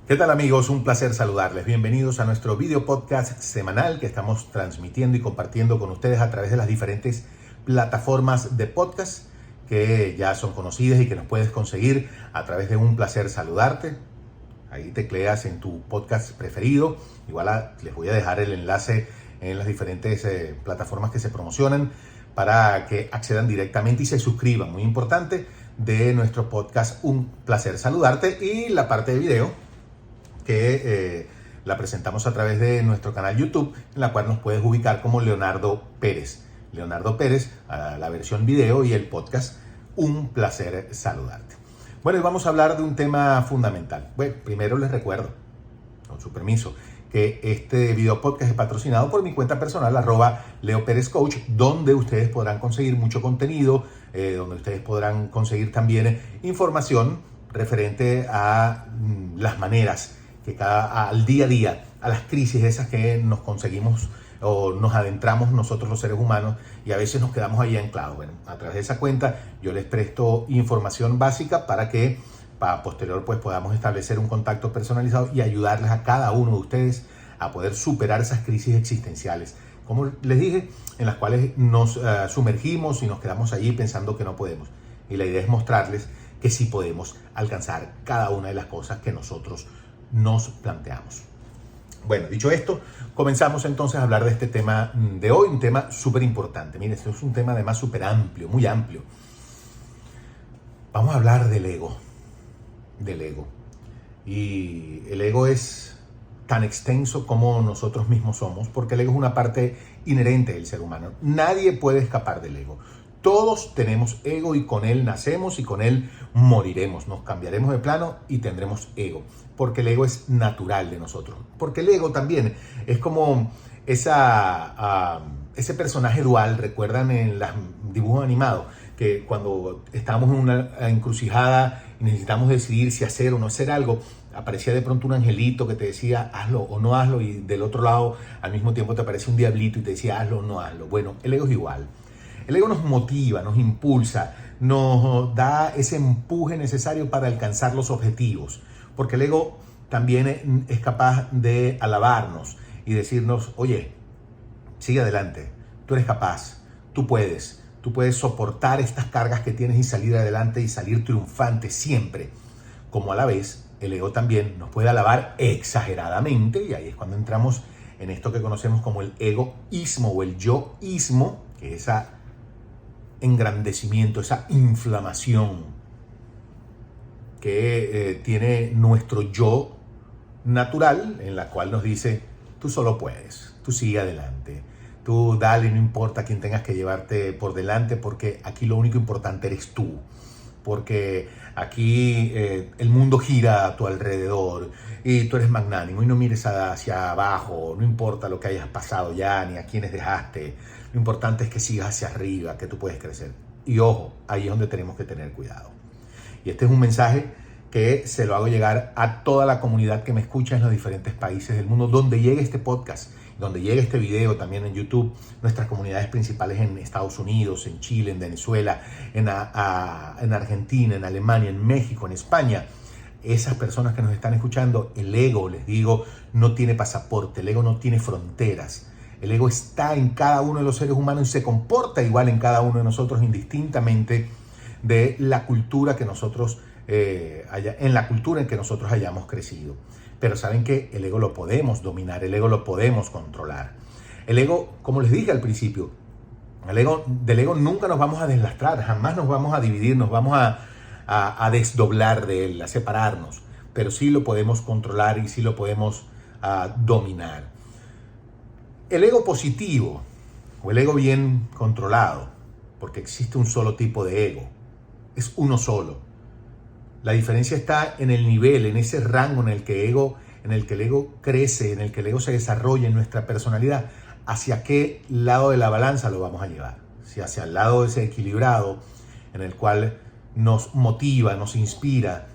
¿Qué tal amigos? Un placer saludarles. Bienvenidos a nuestro video podcast semanal que estamos transmitiendo y compartiendo con ustedes a través de las diferentes plataformas de podcast que ya son conocidas y que nos puedes conseguir a través de Un Placer Saludarte. Ahí tecleas en tu podcast preferido. Igual les voy a dejar el enlace en las diferentes plataformas que se promocionan para que accedan directamente y se suscriban. Muy importante, de nuestro podcast Un Placer Saludarte y la parte de video que la presentamos a través de nuestro canal YouTube, en la cual nos puedes ubicar como Leonardo Pérez. Leonardo Pérez, la versión video y el podcast Un Placer Saludarte. Bueno, y vamos a hablar de un tema fundamental. Bueno, primero les recuerdo, con su permiso, que este video podcast es patrocinado por mi cuenta personal, @LeoPérezCoach, donde ustedes podrán conseguir mucho contenido, donde ustedes podrán conseguir también información referente a las maneras que al día a día, a las crisis esas que nos conseguimos o nos adentramos nosotros los seres humanos y a veces nos quedamos ahí anclados. Bueno, a través de esa cuenta yo les presto información básica para que posterior pues podamos establecer un contacto personalizado y ayudarles a cada uno de ustedes a poder superar esas crisis existenciales, como les dije, en las cuales nos sumergimos y nos quedamos allí pensando que no podemos. Y la idea es mostrarles que sí podemos alcanzar cada una de las cosas que nosotros nos planteamos. Bueno, dicho esto, comenzamos entonces a hablar de este tema de hoy, un tema súper importante. Miren, esto es un tema además súper amplio, muy amplio. Vamos a hablar del ego. Y el ego es tan extenso como nosotros mismos somos, porque el ego es una parte inherente del ser humano. Nadie puede escapar del ego. Todos tenemos ego y con él nacemos y con él moriremos. Nos cambiaremos de plano y tendremos ego, porque el ego es natural de nosotros. Porque el ego también es como ese personaje dual, ¿recuerdan en los dibujos animados? Que cuando estábamos en una encrucijada y necesitamos decidir si hacer o no hacer algo, aparecía de pronto un angelito que te decía hazlo o no hazlo, y del otro lado al mismo tiempo te aparecía un diablito y te decía hazlo o no hazlo. Bueno, el ego es igual. El ego nos motiva, nos impulsa, nos da ese empuje necesario para alcanzar los objetivos, porque el ego también es capaz de alabarnos y decirnos, oye, sigue adelante, tú eres capaz, tú puedes soportar estas cargas que tienes y salir adelante y salir triunfante siempre. Como a la vez, el ego también nos puede alabar exageradamente, y ahí es cuando entramos en esto que conocemos como el egoísmo o el yoísmo, que es ese engrandecimiento, esa inflamación que tiene nuestro yo natural, en la cual nos dice, tú solo puedes, tú sigue adelante, tú dale, no importa quién tengas que llevarte por delante, porque aquí lo único importante eres tú, porque aquí el mundo gira a tu alrededor y tú eres magnánimo y no mires hacia abajo, no importa lo que hayas pasado ya ni a quienes dejaste, lo importante es que sigas hacia arriba, que tú puedes crecer. Y ojo, ahí es donde tenemos que tener cuidado. Y este es un mensaje que se lo hago llegar a toda la comunidad que me escucha en los diferentes países del mundo, donde llegue este podcast, donde llegue este video también en YouTube, nuestras comunidades principales en Estados Unidos, en Chile, en Venezuela, en Argentina, en Alemania, en México, en España. Esas personas que nos están escuchando, el ego, les digo, no tiene pasaporte, el ego no tiene fronteras. El ego está en cada uno de los seres humanos y se comporta igual en cada uno de nosotros, indistintamente de la cultura que nosotros en la cultura en que nosotros hayamos crecido. Pero saben que el ego lo podemos dominar, el ego lo podemos controlar. El ego, como les dije al principio, del ego nunca nos vamos a deslastrar, jamás nos vamos a dividir, nos vamos a desdoblar de él, a separarnos. Pero sí lo podemos controlar y sí lo podemos dominar. El ego positivo o el ego bien controlado, porque existe un solo tipo de ego, es uno solo. La diferencia está en el nivel, en ese rango en el que el ego crece, en el que el ego se desarrolla en nuestra personalidad. ¿Hacia qué lado de la balanza lo vamos a llevar? Si hacia el lado ese equilibrado, en el cual nos motiva, nos inspira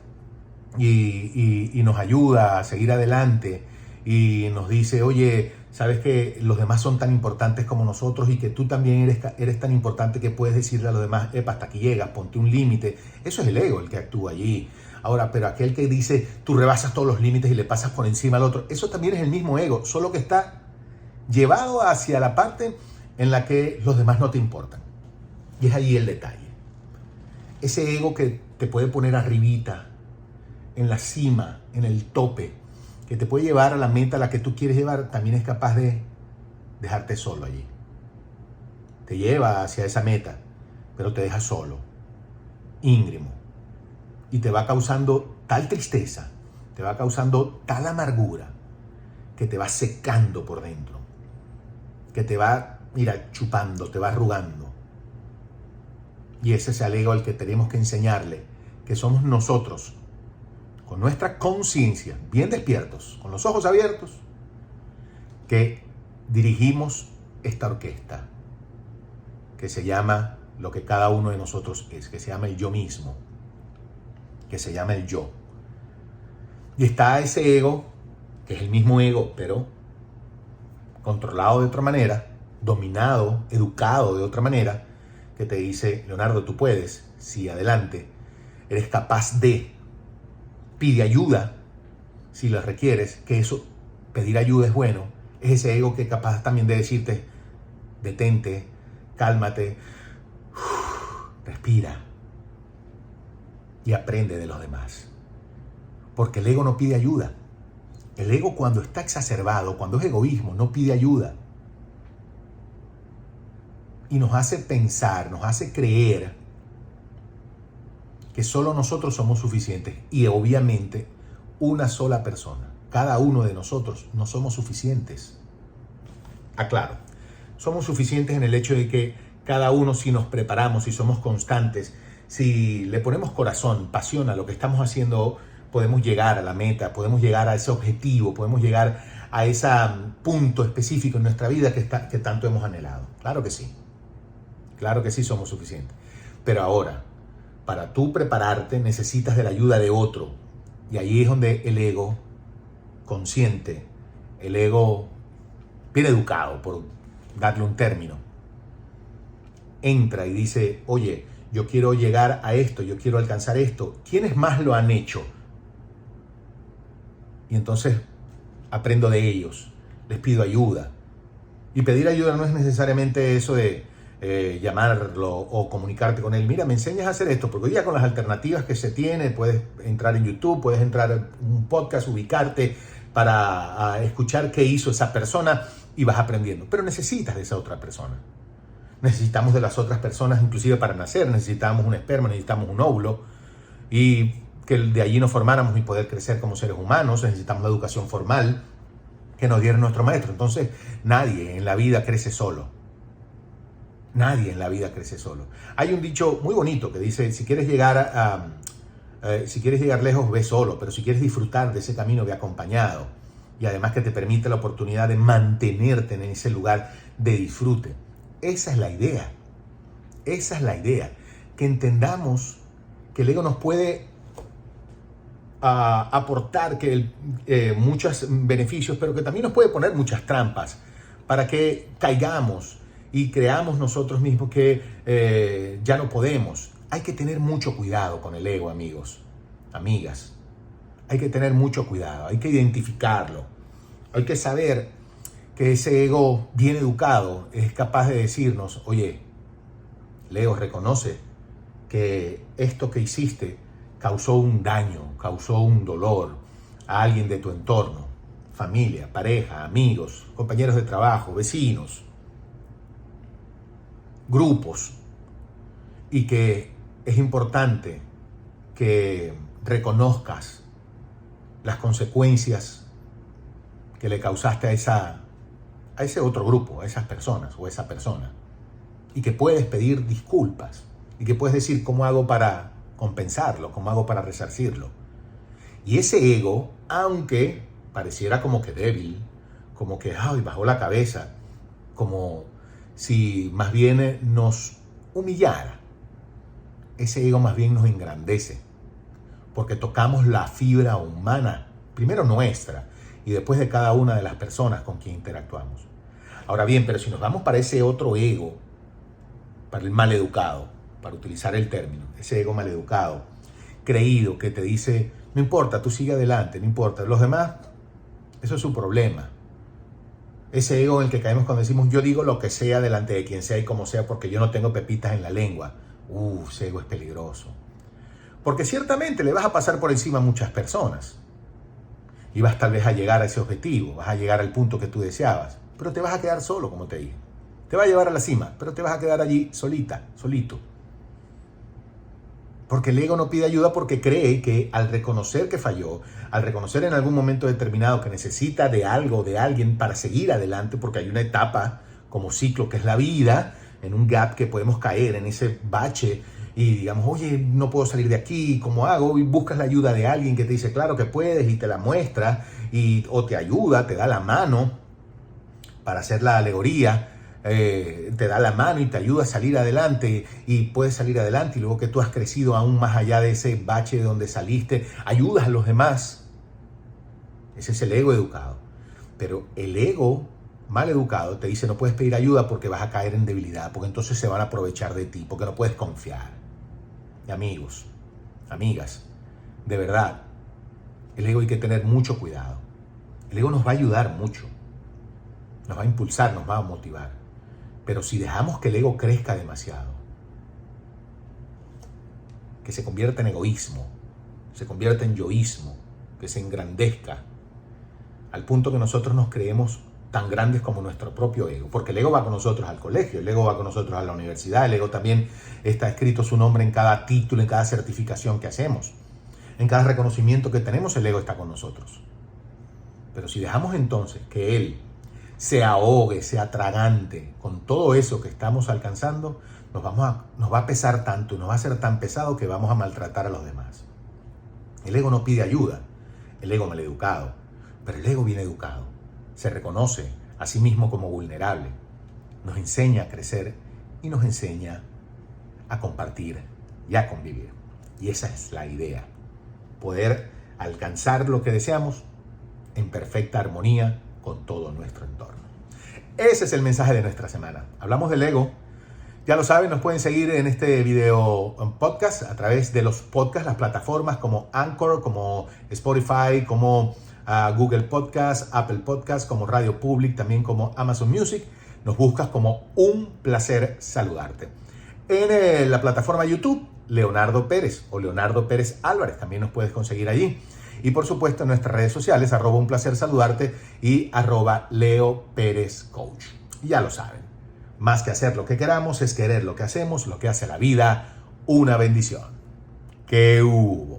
y nos ayuda a seguir adelante y nos dice, oye, sabes que los demás son tan importantes como nosotros y que tú también eres tan importante que puedes decirle a los demás, epa, hasta aquí llegas, ponte un límite. Eso es el ego el que actúa allí. Ahora, pero aquel que dice, tú rebasas todos los límites y le pasas por encima al otro, eso también es el mismo ego, solo que está llevado hacia la parte en la que los demás no te importan. Y es ahí el detalle. Ese ego que te puede poner arribita, en la cima, en el tope, que te puede llevar a la meta a la que tú quieres llevar, también es capaz de dejarte solo allí. Te lleva hacia esa meta, pero te deja solo, íngrimo. Y te va causando tal tristeza, te va causando tal amargura, que te va secando por dentro, que te va, mira, chupando, te va arrugando. Y ese es el ego al que tenemos que enseñarle, que somos nosotros, con nuestra conciencia, bien despiertos, con los ojos abiertos, que dirigimos esta orquesta, que se llama lo que cada uno de nosotros es, que se llama el yo mismo, que se llama el yo. Y está ese ego, que es el mismo ego, pero controlado de otra manera, dominado, educado de otra manera, que te dice, Leonardo, tú puedes, sí, adelante, eres capaz de, pide ayuda, si la requieres, que eso, pedir ayuda es bueno, es ese ego que es capaz también de decirte, detente, cálmate, respira y aprende de los demás. Porque el ego no pide ayuda. El ego, cuando está exacerbado, cuando es egoísmo, no pide ayuda. Y nos hace pensar, nos hace creer que solo nosotros somos suficientes. Y obviamente una sola persona, cada uno de nosotros, no somos suficientes. Aclaro, somos suficientes en el hecho de que cada uno, si nos preparamos, si somos constantes, si le ponemos corazón, pasión a lo que estamos haciendo, podemos llegar a la meta, podemos llegar a ese objetivo, podemos llegar a ese punto específico en nuestra vida que tanto hemos anhelado. Claro que sí somos suficientes. Pero ahora, para tú prepararte, necesitas de la ayuda de otro. Y ahí es donde el ego consciente, el ego bien educado, por darle un término, entra y dice, oye, yo quiero llegar a esto, yo quiero alcanzar esto. ¿Quiénes más lo han hecho? Y entonces aprendo de ellos, les pido ayuda. Y pedir ayuda no es necesariamente eso de llamarlo o comunicarte con él. Mira, me enseñas a hacer esto, porque hoy día con las alternativas que se tiene, puedes entrar en YouTube, puedes entrar en un podcast, ubicarte para escuchar qué hizo esa persona y vas aprendiendo. Pero necesitas de esa otra persona. Necesitamos de las otras personas, inclusive para nacer, necesitamos un esperma, necesitamos un óvulo, y que de allí nos formáramos y poder crecer como seres humanos. Necesitamos la educación formal que nos diera nuestro maestro. Entonces, nadie en la vida crece solo. Nadie en la vida crece solo. Hay un dicho muy bonito que dice, si quieres llegar lejos, ve solo, pero si quieres disfrutar de ese camino, ve acompañado. Y además que te permite la oportunidad de mantenerte en ese lugar de disfrute. Esa es la idea. Esa es la idea. Que entendamos que el ego nos puede aportar muchos beneficios, pero que también nos puede poner muchas trampas para que caigamos y creamos nosotros mismos que ya no podemos. Hay que tener mucho cuidado con el ego, amigos, amigas. Hay que tener mucho cuidado, hay que identificarlo. Hay que saber que ese ego bien educado es capaz de decirnos, oye, Leo, reconoce que esto que hiciste causó un daño, causó un dolor a alguien de tu entorno, familia, pareja, amigos, compañeros de trabajo, vecinos, grupos, y que es importante que reconozcas las consecuencias que le causaste a ese otro grupo, a esas personas o a esa persona, y que puedes pedir disculpas y que puedes decir cómo hago para compensarlo, cómo hago para resarcirlo. Y ese ego, aunque pareciera como que débil, como que bajó la cabeza, como si más bien nos humillara, ese ego más bien nos engrandece, porque tocamos la fibra humana, primero nuestra y después de cada una de las personas con quien interactuamos. Ahora bien, pero si nos vamos para ese otro ego, para el maleducado, para utilizar el término, ese ego maleducado, creído que te dice, no importa, tú sigue adelante, no importa. Los demás, eso es su problema. Ese ego en el que caemos cuando decimos, yo digo lo que sea delante de quien sea y como sea porque yo no tengo pepitas en la lengua. Ese ego es peligroso. Porque ciertamente le vas a pasar por encima a muchas personas. Y vas tal vez a llegar a ese objetivo, vas a llegar al punto que tú deseabas. Pero te vas a quedar solo, como te dije. Te va a llevar a la cima, pero te vas a quedar allí solita, solito. Porque el ego no pide ayuda porque cree que al reconocer que falló, al reconocer en algún momento determinado que necesita de algo, de alguien para seguir adelante, porque hay una etapa como ciclo que es la vida, en un gap que podemos caer, en ese bache y digamos, oye, no puedo salir de aquí, ¿cómo hago? Y buscas la ayuda de alguien que te dice, claro que puedes y te la muestra o te ayuda, te da la mano para hacer la alegoría. Te da la mano y te ayuda a salir adelante y puedes salir adelante y luego que tú has crecido aún más allá de ese bache de donde saliste, ayudas a los demás. Ese es el ego educado. Pero el ego mal educado te dice no puedes pedir ayuda porque vas a caer en debilidad, porque entonces se van a aprovechar de ti, porque no puedes confiar. Y amigos, amigas, de verdad, el ego hay que tener mucho cuidado. El ego nos va a ayudar mucho, nos va a impulsar, nos va a motivar. Pero si dejamos que el ego crezca demasiado, que se convierta en egoísmo, se convierta en yoísmo, que se engrandezca, al punto que nosotros nos creemos tan grandes como nuestro propio ego, porque el ego va con nosotros al colegio, el ego va con nosotros a la universidad, el ego también está escrito su nombre en cada título, en cada certificación que hacemos, en cada reconocimiento que tenemos, el ego está con nosotros. Pero si dejamos entonces que él se ahogue, se atragante con todo eso que estamos alcanzando, nos va a pesar tanto y nos va a ser tan pesado que vamos a maltratar a los demás. El ego no pide ayuda, el ego maleducado, pero el ego bien educado se reconoce a sí mismo como vulnerable, nos enseña a crecer y nos enseña a compartir y a convivir. Y esa es la idea, poder alcanzar lo que deseamos en perfecta armonía con todo nuestro entorno. Ese es el mensaje de nuestra semana. Hablamos del ego. Ya lo saben, nos pueden seguir en este video podcast a través de los podcasts, las plataformas como Anchor, como Spotify, como Google Podcast, Apple Podcast, como Radio Public, también como Amazon Music. Nos buscas como Un Placer Saludarte. En la plataforma YouTube, Leonardo Pérez o Leonardo Pérez Álvarez, también nos puedes conseguir allí. Y por supuesto en nuestras redes sociales, @Un Placer Saludarte y @Leo Pérez Coach. Ya lo saben, más que hacer lo que queramos es querer lo que hacemos, lo que hace la vida una bendición. ¿Qué hubo?